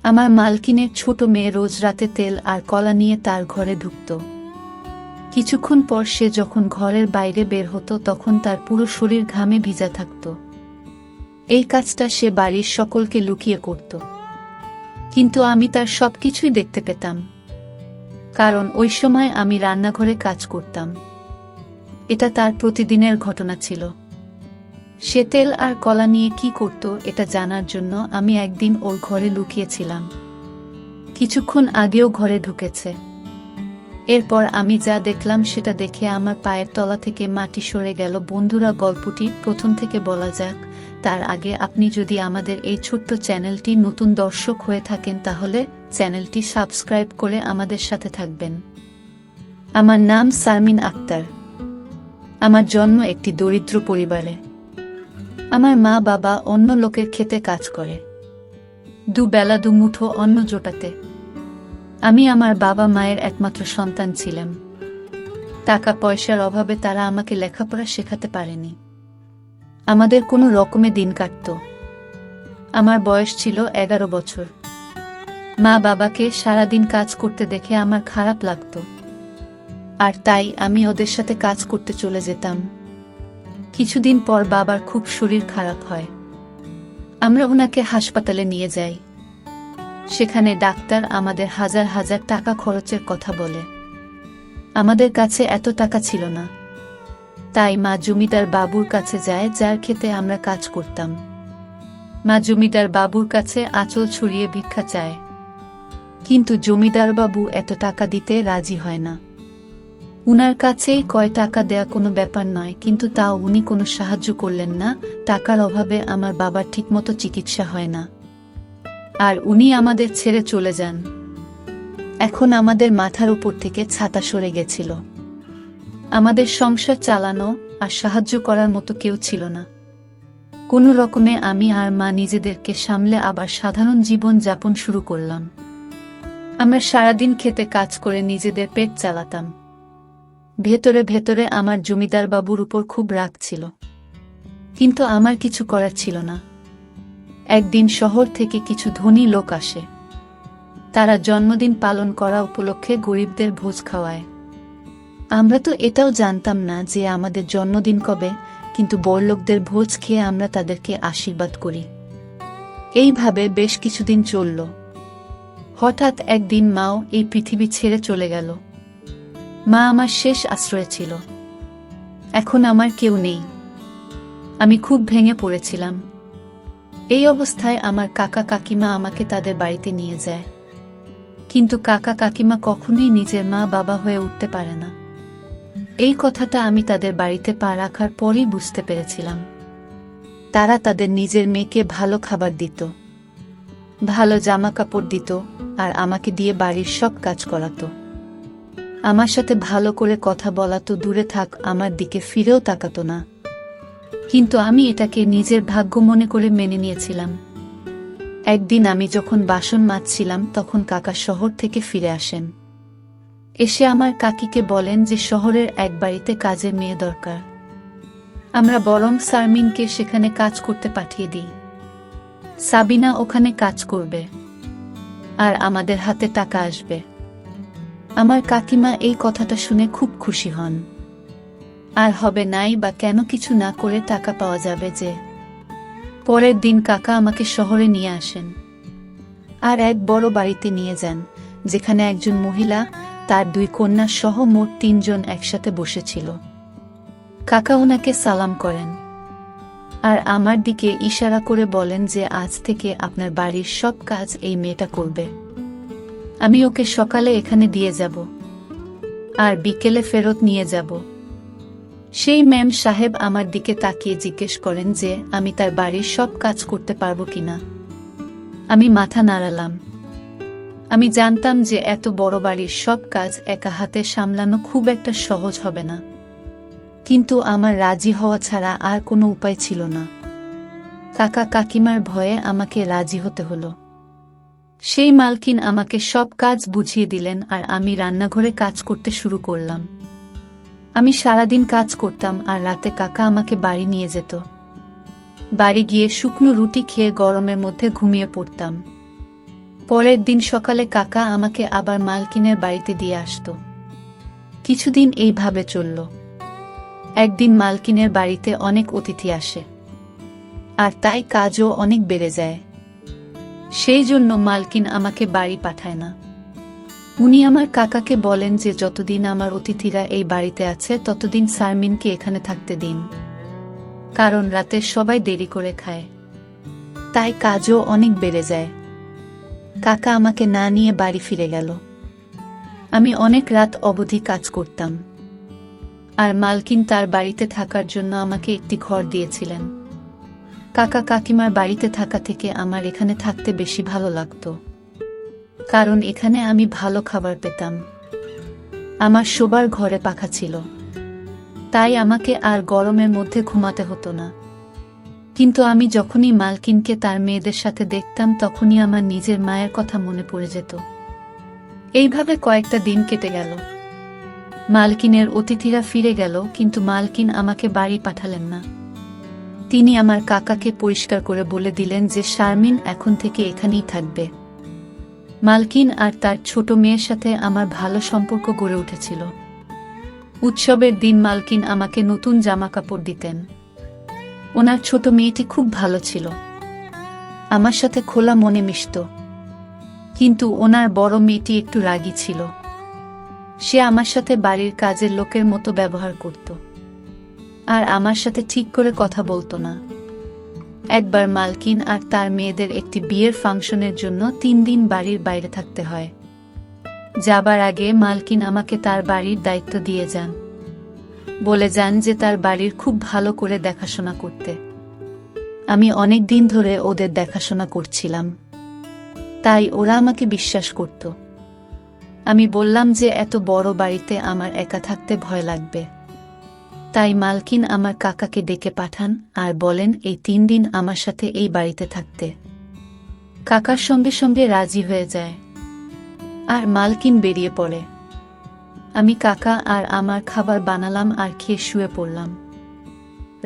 আমার মালকিনের ছোট মেয়ে রোজ রাতে তেল আর কলা নিয়ে তার ঘরে ঢুকত। কিছুক্ষণ পর সে যখন ঘরের বাইরে বের হতো তখন তার পুরো শরীর ঘামে ভিজা থাকত। এই কাজটা সে বাড়ির সকলকে লুকিয়ে করত, কিন্তু আমি তার সবকিছুই দেখতে পেতাম, কারণ ওই সময় আমি রান্নাঘরে কাজ করতাম। এটা তার প্রতিদিনের ঘটনা ছিল। সে তেল আর কলা নিয়ে কি করত এটা জানার জন্য আমি একদিন ওর ঘরে লুকিয়েছিলাম। কিছুক্ষণ আগেও ঘরে ঢুকেছে। এরপর আমি যা দেখলাম সেটা দেখে আমার পায়ের তলা থেকে মাটি সরে গেল। বন্ধুরা, গল্পটি প্রথম থেকে বলা যাক, তার আগে আপনি যদি আমাদের এই ছোট্ট চ্যানেলটি নতুন দর্শক হয়ে থাকেন তাহলে চ্যানেলটি সাবস্ক্রাইব করে আমাদের সাথে থাকবেন। আমার নাম শারমিন আক্তার। আমার জন্ম একটি দরিদ্র পরিবারে। আমার মা বাবা অন্য লোকের খেতে কাজ করে, দুবেলা দুমুঠো অন্ন জোটাতে। আমি আমার বাবা মায়ের একমাত্র সন্তান ছিলাম। টাকা পয়সার অভাবে তারা আমাকে লেখাপড়া শেখাতে পারেনি। আমাদের কোনো রকমে দিন কাটত। আমার বয়স ছিল 11 বছর। মা বাবাকে সারাদিন কাজ করতে দেখে আমার খারাপ লাগত, আর তাই আমি ওদের সাথে কাজ করতে চলে যেতাম। কিছুদিন পর বাবার খুব শরীর খারাপ হয়। আমরা ওনাকে হাসপাতালে নিয়ে যাই। সেখানে ডাক্তার আমাদের হাজার হাজার টাকা খরচের কথা বলে। আমাদের কাছে এত টাকা ছিল না, তাই মা জমিদার বাবুর কাছে যায়, যার খেতে আমরা কাজ করতাম। মা জমিদার বাবুর কাছে আঁচল ছড়িয়ে ভিক্ষা চায়, কিন্তু জমিদার বাবু এত টাকা দিতে রাজি হয় না। উনার কাছেই কয় টাকা দেয়া কোনো ব্যাপার নয়, কিন্তু তাও উনি কোনো সাহায্য করলেন না। টাকার অভাবে আমার বাবার ঠিকমতো চিকিৎসা হয় না, আর উনি আমাদের ছেড়ে চলে যান। এখন আমাদের মাথার উপর থেকে ছাতা সরে গেছিল। আমাদের সংসার চালানো আর সাহায্য করার মতো কেউ ছিল না। কোনো রকমে আমি আর মা নিজেদেরকে সামলে আবার সাধারণ জীবন যাপন শুরু করলাম। আমরা সারাদিন খেতে কাজ করে নিজেদের পেট চালাতাম। ভেতরে ভেতরে আমার জমিদার বাবুর উপর খুব রাগ ছিল, কিন্তু আমার কিছু করার ছিল না। একদিন শহর থেকে কিছু ধনী লোক আসে। তারা জন্মদিন পালন করা উপলক্ষে গরিবদের ভোজ খাওয়ায়। আমরা তো এটাও জানতাম না যে আমাদের জন্মদিন কবে, কিন্তু বড়লোকদের ভোজ খেয়ে আমরা তাদেরকে আশীর্বাদ করি। এইভাবে বেশ কিছুদিন চলল। হঠাৎ একদিন মাও এই পৃথিবী ছেড়ে চলে গেল। মা আমার শেষ আশ্রয় ছিল। এখন আমার কেউ নেই। আমি খুব ভেঙে পড়েছিলাম। এই অবস্থায় আমার কাকা কাকিমা আমাকে তাদের বাড়িতে নিয়ে যায়, কিন্তু কাকা কাকিমা কখনোই নিজের মা বাবা হয়ে উঠতে পারে না। এই কথাটা আমি তাদের বাড়িতে পা রাখার পরই বুঝতে পেরেছিলাম। তারা তাদের নিজের মেয়েকে ভালো খাবার দিত, ভালো জামা কাপড় দিত, আর আমাকে দিয়ে বাড়ির সব কাজ করাতো। আমার সাথে ভালো করে কথা বলা তো দূরে থাক, আমার দিকে ফিরেও তাকাতো না। কিন্তু আমি এটাকে নিজের ভাগ্য মনে করে মেনে নিয়েছিলাম। একদিন আমি যখন বাসন মাজছিলাম তখন কাকা শহর থেকে ফিরে আসেন। এসে আমার কাকিকে বলেন যে শহরের এক বাড়িতে কাজের মেয়ে দরকার। আমরা বরং শারমিনকে সেখানে কাজ করতে পাঠিয়ে দিই। সাবিনা ওখানে কাজ করবে, আর আমাদের হাতে টাকা আসবে। আমার কাকিমা এই কথাটা শুনে খুব খুশি হন। আর হবে নাই বা কেন, কিছু না করে টাকা পাওয়া যাবে যে। পরের দিন কাকা আমাকে শহরে নিয়ে আসেন, আর এক বড় বাড়িতে নিয়ে যান, যেখানে একজন মহিলা, তার 2 কন্যা সহ মোট 3 জন একসাথে বসেছিল। কাকা ওনাকে সালাম করেন, আর আমার দিকে ইশারা করে বলেন যে আজ থেকে আপনার বাড়ির সব কাজ এই মেয়েটা করবে। আমি ওকে সকালে এখানে দিয়ে যাব, আর বিকেলে ফেরত নিয়ে যাব। সেই ম্যাম সাহেব আমার দিকে তাকিয়ে জিজ্ঞেস করেন যে আমি তার বাড়ির সব কাজ করতে পারবো কিনা। আমি মাথা নাড়ালাম। আমি জানতাম যে এত বড় বাড়ির সব কাজ একা হাতে সামলানো খুব একটা সহজ হবে না, কিন্তু আমার রাজি হওয়া ছাড়া আর কোনো উপায় ছিল না। কাকা কাকিমার ভয়ে আমাকে রাজি হতে হলো। সেই মালকিন আমাকে সব কাজ বুঝিয়ে দিলেন, আর আমি রান্নাঘরে কাজ করতে শুরু করলাম। আমি সারাদিন কাজ করতাম, আর রাতে কাকা আমাকে বাড়ি নিয়ে যেত। বাড়ি গিয়ে শুকনো রুটি খেয়ে গরমের মধ্যে ঘুমিয়ে পড়তাম। পরের দিন সকালে কাকা আমাকে আবার মালকিনের বাড়িতে দিয়ে আসতো। কিছুদিন এইভাবে চলল। একদিন মালকিনের বাড়িতে অনেক অতিথি আসে, আর তাই কাজও অনেক বেড়ে যায়। সেই জন্য মালকিন আমাকে বাড়ি পাঠায় না। উনি আমার কাকাকে বলেন যে যতদিন আমার অতিথিরা এই বাড়িতে আছে ততদিন শারমিনকে এখানে থাকতে দিন, কারণ রাতে সবাই দেরি করে খায়, তাই কাজও অনেক বেড়ে যায়। কাকা আমাকে না নিয়ে বাড়ি ফিরে গেল। আমি অনেক রাত অবধি কাজ করতাম, আর মালকিন তার বাড়িতে থাকার জন্য আমাকে একটি ঘর দিয়েছিলেন। কাকা কাকিমার বাড়িতে থাকা থেকে আমার এখানে থাকতে বেশি ভালো লাগতো, কারণ এখানে আমি ভালো খাবার পেতাম। আমার শোবার ঘরে পাখা ছিল, তাই আমাকে আর গরমের মধ্যে ঘুমাতে হতো না। কিন্তু আমি যখনই মালকিনকে তার মেয়েদের সাথে দেখতাম তখনই আমার নিজের মায়ের কথা মনে পড়ে যেত। এইভাবে কয়েকটা দিন কেটে গেল। মালকিনের অতিথিরা ফিরে গেল, কিন্তু মালকিন আমাকে বাড়ি পাঠালেন না। তিনি আমার কাকাকে পরিষ্কার করে বলে দিলেন যে শারমিন এখন থেকে এখানেই থাকবে। মালকিন আর তার ছোট মেয়ের সাথে আমার ভালো সম্পর্ক গড়ে উঠেছিল। উৎসবের দিন মালকিন আমাকে নতুন জামা কাপড় দিতেন। ওনার ছোট মেয়েটি খুব ভালো ছিল, আমার সাথে খোলা মনে মিশত। কিন্তু ওনার বড় মেয়েটি একটু রাগী ছিল। সে আমার সাথে বাড়ির কাজের লোকের মতো ব্যবহার করত, আর আমার সাথে ঠিক করে কথা বলতো না। একবার মালকিন আর তার মেয়েদের একটি বিয়ের ফাংশনের জন্য 3 দিন বাড়ির বাইরে থাকতে হয়। যাবার আগে মালকিন আমাকে তার বাড়ির দায়িত্ব দিয়ে যান, বলে যান যে তার বাড়ির খুব ভালো করে দেখাশোনা করতে। আমি অনেক দিন ধরে ওদের দেখাশোনা করছিলাম, তাই ওরা আমাকে বিশ্বাস করত। আমি বললাম যে এত বড় বাড়িতে আমার একা থাকতে ভয় লাগবে। তাই মালকিন আমার কাকাকে ডেকে পাঠান আর বলেন এই 3 দিন আমার সাথে এই বাড়িতে থাকতে। কাকার সঙ্গে সঙ্গে রাজি হয়ে যায়, আর মালকিন বেরিয়ে পড়ে। আমি কাকা আর আমার খাবার বানালাম আর খেয়ে শুয়ে পড়লাম।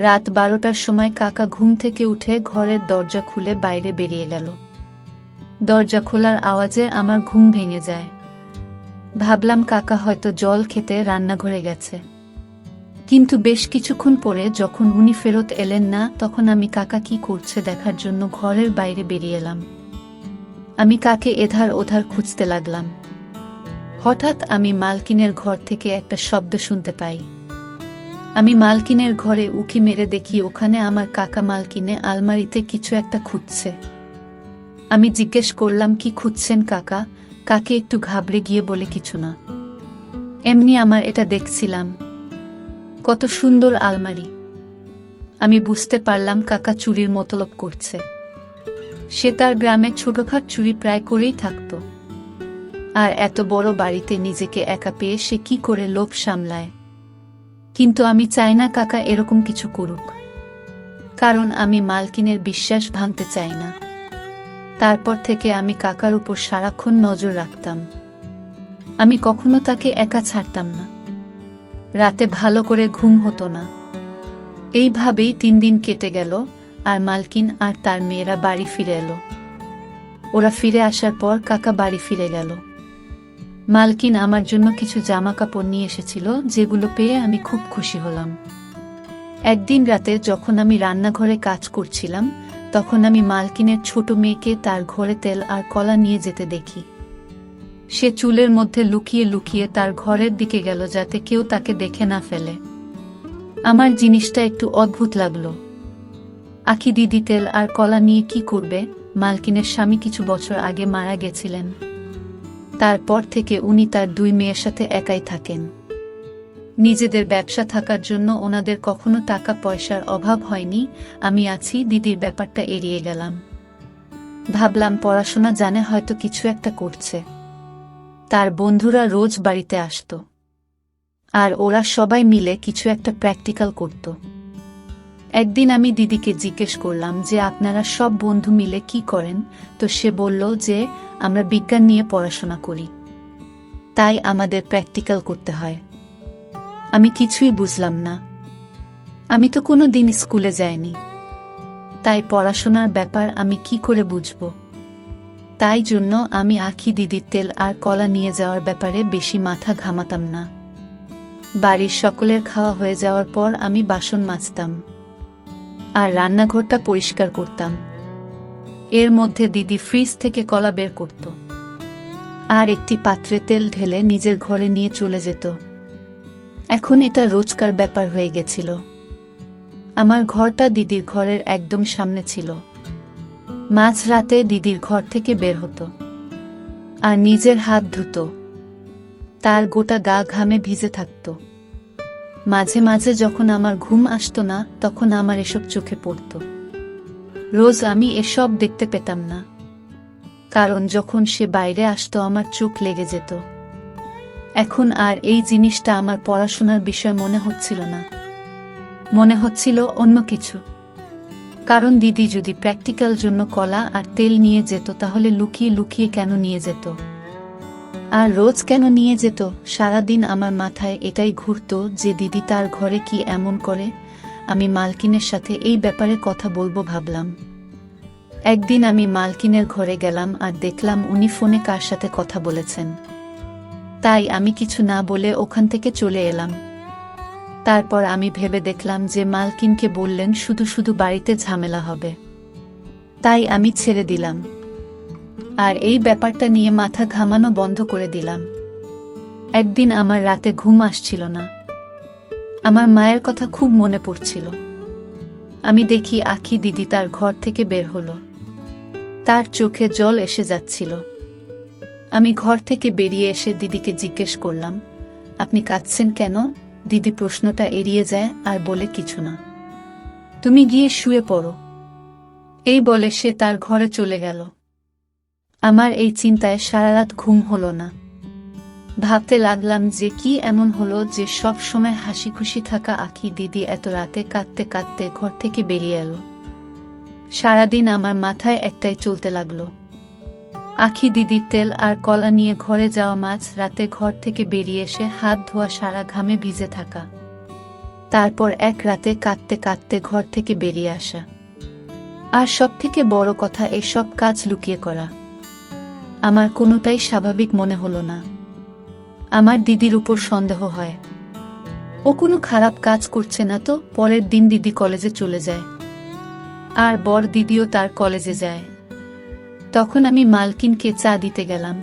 রাত 12টার সময় কাকা ঘুম থেকে উঠে ঘরের দরজা খুলে বাইরে বেরিয়ে গেল। দরজা খোলার আওয়াজে আমার ঘুম ভেঙে যায়। ভাবলাম কাকা হয়তো জল খেতে রান্নাঘরে গেছে। কিন্তু বেশ কিছুক্ষণ পরে যখন উনি ফেরত এলেন না, তখন আমি কাকা কি করছে দেখার জন্য ঘরের বাইরে বেরিয়ে এলাম। আমি কাকে এধার ওধার খুঁজতে লাগলাম। হঠাৎ আমি মালকিনের ঘর থেকে একটা শব্দ শুনতে পাই। আমি মালকিনের ঘরে উঁকি মেরে দেখি ওখানে আমার কাকা মালকিনে আলমারিতে কিছু একটা খুঁজছে। আমি জিজ্ঞেস করলাম, কি খুঁজছেন কাকা? কাকে একটু ঘাবড়ে গিয়ে বলে, কিছু না, এমনি আমার এটা দেখছিলাম। কত সুন্দর আলমারি। আমি বুঝতে পারলাম কাকা চুরির মতলব করছে। সে তার গ্রামে ছোটখাট চুরি প্রায় করেই থাকত, আর এত বড় বাড়িতে নিজেকে একা পেয়ে সে কি করে লোভ সামলায়। কিন্তু আমি চাই না কাকা এরকম কিছু করুক, কারণ আমি মালকিনের বিশ্বাস ভাঙতে চাই না। তারপর থেকে আমি কাকার উপর সারাক্ষণ নজর রাখতাম। আমি কখনো তাকে একা ছাড়তাম না। রাতে ভালো করে ঘুম হতো না। এইভাবেই 3 দিন কেটে গেল, আর মালকিন আর তার মেয়েরা বাড়ি ফিরে এলো। ওরা ফিরে আসার পর কাকা বাড়ি ফিরে গেল। মালকিন আমার জন্য কিছু জামা কাপড় নিয়ে এসেছিল, যেগুলো পেয়ে আমি খুব খুশি হলাম। একদিন রাতে যখন আমি রান্নাঘরে কাজ করছিলাম, তখন আমি মালকিনের ছোট মেয়েকে তার ঘরে তেল আর কলা নিয়ে যেতে দেখি। সে চুলের মধ্যে লুকিয়ে লুকিয়ে তার ঘরের দিকে গেল, যাতে কেউ তাকে দেখে না ফেলে। আমার জিনিসটা একটু অদ্ভুত লাগলো। আখি দিদি তেল আর কলা নিয়ে কি করবে? মালকিনের স্বামী কিছু বছর আগে মারা গেছিলেন। তারপর থেকে উনি তার 2 মেয়ের সাথে একাই থাকেন। নিজেদের ব্যবসা থাকার জন্য ওনাদের কখনো টাকা পয়সার অভাব হয়নি। আমি আছি, দিদির ব্যাপারটা এড়িয়ে গেলাম। ভাবলাম পড়াশোনা জানে, হয়তো কিছু একটা করছে। তার বন্ধুরা রোজ বাড়িতে আসতো, আর ওরা সবাই মিলে কিছু একটা প্র্যাকটিক্যাল করত। একদিন আমি দিদিকে জিজ্ঞেস করলাম যে আপনারা সব বন্ধু মিলে কি করেন? তো সে বলল যে আমরা বিজ্ঞান নিয়ে পড়াশোনা করি, তাই আমাদের প্র্যাকটিক্যাল করতে হয়। আমি কিছুই বুঝলাম না। আমি তো কোনো দিন স্কুলে যাইনি, তাই পড়াশোনার ব্যাপার আমি কি করে বুঝব? তাই জন্য আমি আখি দিদির তেল আর কলা নিয়ে যাওয়ার ব্যাপারে বেশি মাথা ঘামাতাম না। বাড়ির সকলের খাওয়া হয়ে যাওয়ার পর আমি বাসন মাজতাম আর রান্নাঘরটা পরিষ্কার করতাম। এর মধ্যে দিদি ফ্রিজ থেকে কলা বের করত আর একটি পাত্রে তেল ঢেলে নিজের ঘরে নিয়ে চলে যেত। এখন এটা রোজকার ব্যাপার হয়ে গেছিল। আমার ঘরটা দিদির ঘরের একদম সামনে ছিল। মাঝরাতে দিদির ঘর থেকে বের হতো আর নিজের হাত ধুত। তার গোটা গা ঘামে ভিজে থাকত। মাঝে মাঝে যখন আমার ঘুম আসতো না, তখন আমার এসব চোখে পড়ত। রোজ আমি এসব দেখতে পেতাম না, কারণ যখন সে বাইরে আসতো আমার চোখ লেগে যেত। এখন আর এই জিনিসটা আমার পড়াশোনার বিষয় মনে হচ্ছিল না, মনে হচ্ছিল অন্য কিছু। কারণ দিদি যদি প্র্যাকটিক্যাল জন্য কলা আর তেল নিয়ে যেত, তাহলে লুকিয়ে লুকিয়ে কেন নিয়ে যেত, আর রোজ কেন নিয়ে যেত? সারাদিন আমার মাথায় এটাই ঘুরতো যে দিদি তার ঘরে কি এমন করে। আমি মালকিনের সাথে এই ব্যাপারে কথা বলবো ভাবলাম। একদিন আমি মালকিনের ঘরে গেলাম আর দেখলাম উনি ফোনে কার সাথে কথা বলেছেন। তাই আমি কিছু না বলে ওখান থেকে চলে এলাম। তারপর আমি ভেবে দেখলাম যে মালকিনকে বললেন শুধু শুধু বাড়িতে ঝামেলা হবে, তাই আমি ছেড়ে দিলাম আর এই ব্যাপারটা নিয়ে মাথা ঘামানো বন্ধ করে দিলাম। একদিন আমার রাতে ঘুম আসছিল না। আমার মায়ের কথা খুব মনে পড়ছিল। আমি দেখি আখি দিদি তার ঘর থেকে বের হলো। তার চোখে জল এসে যাচ্ছিল। আমি ঘর থেকে বেরিয়ে এসে দিদিকে জিজ্ঞেস করলাম, আপনি কাঁদছেন কেন? দিদি প্রশ্নটা এড়িয়ে যায় আর বলে, কিছু না, তুমি গিয়ে শুয়ে পড়ো। এই বলে সে তার ঘরে চলে গেল। আমার এই চিন্তায় সারা রাত ঘুম হলো না। ভাবতে লাগলাম যে কি এমন হলো যে সব সময় হাসি খুশি থাকা আখি দিদি এত রাতে কাঁদতে কাঁদতে ঘর থেকে বেরিয়ে এলো। সারাদিন আমার মাথায় একটাই চলতে লাগলো, আখি দিদির তেল আর কলা নিয়ে ঘরে যাওয়া, মাঝ রাতে ঘর থেকে বেরিয়ে এসে হাত ধোয়া, সারা ঘামে ভিজে থাকা, তারপর এক রাতে কাঁদতে কাঁদতে ঘর থেকে বেরিয়ে আসা, আর সবথেকে বড় কথা এসব কাজ লুকিয়ে করা। আমার কোনোটাই স্বাভাবিক মনে হলো না। আমার দিদির উপর সন্দেহ হয়, ও কোনো খারাপ কাজ করছে না তো। পরের দিন দিদি কলেজে চলে যায় আর বড় দিদিও তার কলেজে যায়। তখন আমি মালকিনকে চা দিতে গেলাম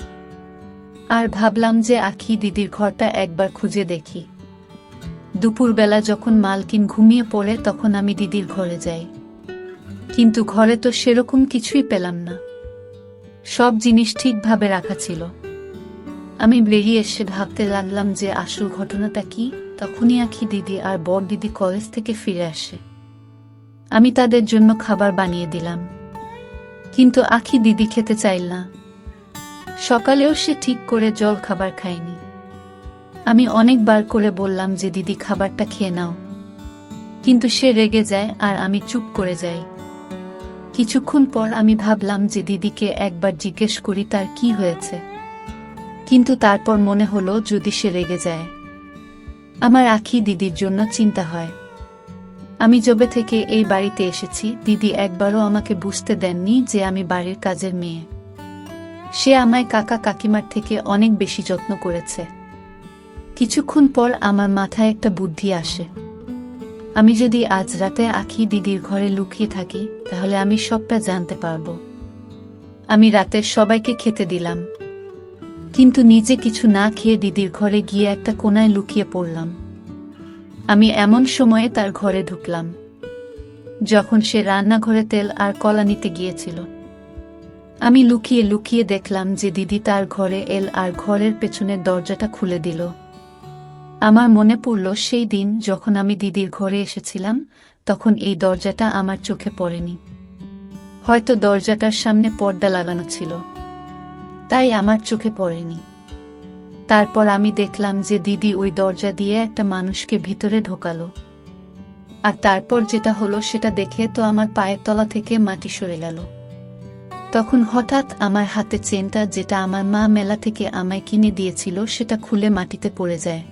আর ভাবলাম যে আখি দিদির ঘরটা একবার খুঁজে দেখি। দুপুরবেলা যখন মালকিন ঘুমিয়ে পড়ে, তখন আমি দিদির ঘরে যাই, কিন্তু ঘরে তো সেরকম কিছুই পেলাম না। সব জিনিস ঠিকভাবে রাখা ছিল। আমি বেরিয়ে এসে ভাবতে লাগলাম যে আসল ঘটনাটা কি। তখনই আখি দিদি আর বড় দিদি কলেজ থেকে ফিরে আসে। আমি তাদের জন্য খাবার বানিয়ে দিলাম, কিন্তু আখি দিদি খেতে চাইল না। সকালেও সে ঠিক করে জল খাবার খায়নি। আমি অনেকবার করে বললাম যে দিদি খাবারটা খেয়ে নাও, কিন্তু সে রেগে যায় আর আমি চুপ করে যাই। কিছুক্ষণ পর আমি ভাবলাম যে দিদিকে একবার জিজ্ঞেস করি তার কি হয়েছে, কিন্তু তারপর মনে হলো যদি সে রেগে যায়, আমার আখি দিদির জন্য চিন্তা হয়। আমি যবে থেকে এই বাড়িতে এসেছি, দিদি একবারও আমাকে বুঝতে দেননি যে আমি বাড়ির কাজের মেয়ে। সে আমায় কাকা কাকিমার থেকে অনেক বেশি যত্ন করেছে। কিছুক্ষণ পর আমার মাথায় একটা বুদ্ধি আসে, আমি যদি আজ রাতে আখি দিদির ঘরে লুকিয়ে থাকি, তাহলে আমি সবটা জানতে পারবো। আমি রাতে সবাইকে খেতে দিলাম, কিন্তু নিজে কিছু না খেয়ে দিদির ঘরে গিয়ে একটা কোনায় লুকিয়ে পড়লাম। আমি এমন সময়ে তার ঘরে ঢুকলাম যখন সে রান্নাঘরে তেল আর কলা নিতে গিয়েছিল। আমি লুকিয়ে লুকিয়ে দেখলাম যে দিদি তার ঘরে এল আর ঘরের পেছনের দরজাটা খুলে দিল। আমার মনে পড়ল সেই দিন যখন আমি দিদির ঘরে এসেছিলাম, তখন এই দরজাটা আমার চোখে পড়েনি। হয়তো দরজাটার সামনে পর্দা লাগানো ছিল, তাই আমার চোখে পড়েনি। তারপর আমি দেখলাম যে দিদি ওই দরজা দিয়ে একটা মানুষকে ভিতরে ঢোকালো। আর তারপর যেটা হলো সেটা দেখে তো আমার পায়ের তলা থেকে মাটি সরে গেল। তখন হঠাৎ আমার হাতে চেনটা, যেটা আমার মা মেলা থেকে আমায় কিনে দিয়েছিল, সেটা খুলে মাটিতে পড়ে যায়।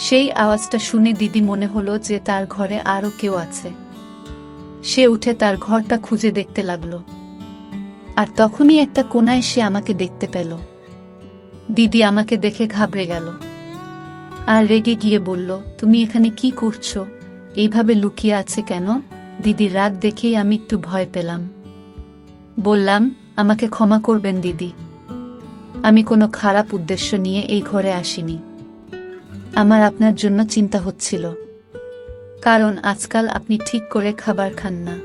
সেই আওয়াজটা শুনে দিদি মনে হলো যে তার ঘরে আরো কেউ আছে। সে উঠে তার ঘরটা খুঁজে দেখতে লাগলো। আর তখনই একটা কোনায় সে আমাকে দেখতে পেল। দিদি আমাকে দেখে ঘাবড়ে গেল আর রেগে গিয়ে বলল, তুমি এখানে কি করছো? এইভাবে লুকিয়ে আছে কেন? দিদির রাগ দেখেই আমি একটু ভয় পেলাম। বললাম, আমাকে ক্ষমা করবেন দিদি, আমি কোনো খারাপ উদ্দেশ্য নিয়ে এই ঘরে আসিনি। আমার আপনার জন্য চিন্তা হচ্ছিল, কারণ আজকাল আপনি ঠিক করে খাবার খান না,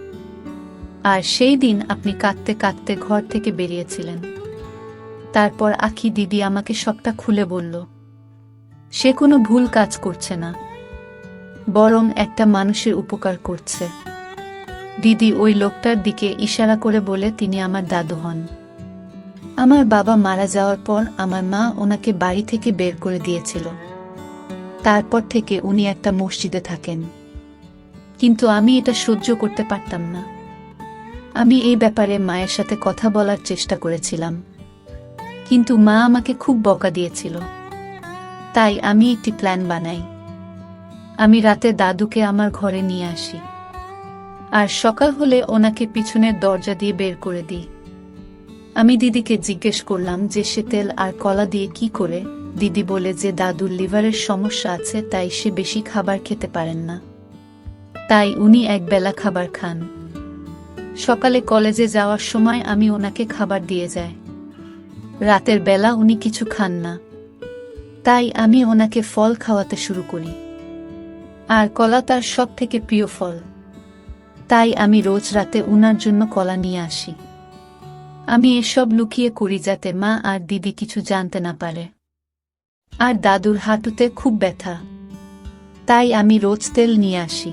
আর সেই দিন আপনি কাঁদতে কাঁদতে ঘর থেকে বেরিয়েছিলেন। তারপর আখি দিদি আমাকে সবটা খুলে বলল। সে কোনো ভুল কাজ করছে না, বরং একটা মানুষের উপকার করছে। দিদি ওই লোকটার দিকে ইশারা করে বলে, তিনি আমার দাদু হন। আমার বাবা মারা যাওয়ার পর আমার মা ওনাকে বাড়ি থেকে বের করে দিয়েছিল। তারপর থেকে উনি একটা মসজিদে থাকেন। কিন্তু আমি এটা সহ্য করতে পারতাম না। আমি এই ব্যাপারে মায়ের সাথে কথা বলার চেষ্টা করেছিলাম, কিন্তু মা আমাকে খুব বকা দিয়েছিল। তাই আমি একটি প্ল্যান বানাই। আমি রাতে দাদুকে আমার ঘরে নিয়ে আসি, আর সকাল হলে ওনাকে পিছনের দরজা দিয়ে বের করে দিই। আমি দিদিকে জিজ্ঞেস করলাম যে সে তেল আর কলা দিয়ে কি করে। দিদি বলে যে দাদুর লিভারের সমস্যা আছে, তাই সে বেশি খাবার খেতে পারেন না, তাই উনি একবেলা খাবার খান। সকালে কলেজে যাওয়ার সময় আমি ওনাকে খাবার দিয়ে যাই। রাতের বেলা উনি কিছু খান না, তাই আমি ওনাকে ফল খাওয়াতে শুরু করি, আর কলা তার সব থেকে প্রিয় ফল। তাই আমি রোজ রাতে উনার জন্য কলা নিয়ে আসি। আমি এসব লুকিয়ে করি যাতে মা আর দিদি কিছু জানতে না পারে। আর দাদুর হাঁটুতে খুব ব্যথা, তাই আমি রোজ তেল নিয়ে আসি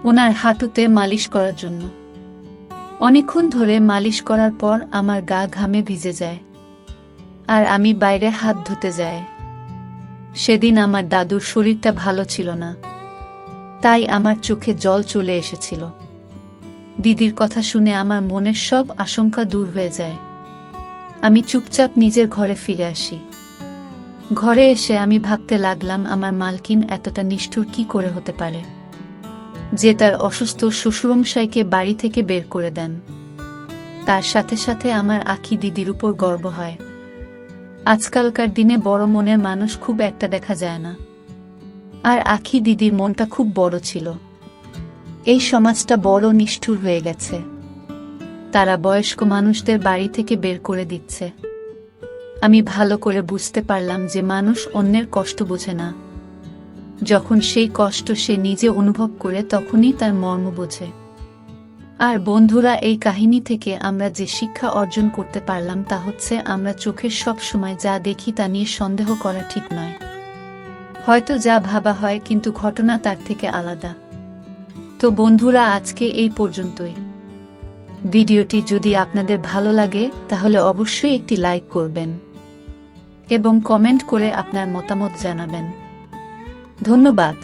ওনার হাঁটুতে মালিশ করার জন্য। অনেকক্ষণ ধরে মালিশ করার পর আমার গা ঘামে ভিজে যায়, আর আমি বাইরে হাত ধুতে যাই। সেদিন আমার দাদুর শরীরটা ভালো ছিল না, তাই আমার চোখে জল চলে এসেছিল। দিদির কথা শুনে আমার মনের সব আশঙ্কা দূর হয়ে যায়। আমি চুপচাপ নিজের ঘরে ফিরে আসি। ঘরে এসে আমি ভাবতে লাগলাম, আমার মালকিন এতটা নিষ্ঠুর কি করে হতে পারে যে তার অসুস্থ শ্বশুরমশাইকে বাড়ি থেকে বের করে দেন। তার সাথে সাথে আমার আখি দিদির উপর গর্ব হয়। আজকালকার দিনে বড় মনের মানুষ খুব একটা দেখা যায় না, আর আখি দিদির মনটা খুব বড় ছিল। এই সমাজটা বড় নিষ্ঠুর হয়ে গেছে। তারা বয়স্ক মানুষদের বাড়ি থেকে বের করে দিচ্ছে। আমি ভালো করে বুঝতে পারলাম যে মানুষ অন্যের কষ্ট বোঝে না। যখন সেই কষ্ট সে নিজে অনুভব করে তখনই তার মর্ম বোঝে। আর বন্ধুরা, এই কাহিনী থেকে আমরা যে শিক্ষা অর্জন করতে পারলাম তা হচ্ছে, আমরা চোখের সব সময় যা দেখি তা নিয়ে সন্দেহ করা ঠিক নয়। হয়তো যা ভাবা হয়, কিন্তু ঘটনা তার থেকে আলাদা। তো বন্ধুরা, আজকে এই পর্যন্তই। ভিডিওটি যদি আপনাদের ভালো লাগে তাহলে অবশ্যই একটি লাইক করবেন এবং কমেন্ট করে আপনার মতামত জানাবেন। ধন্যবাদ।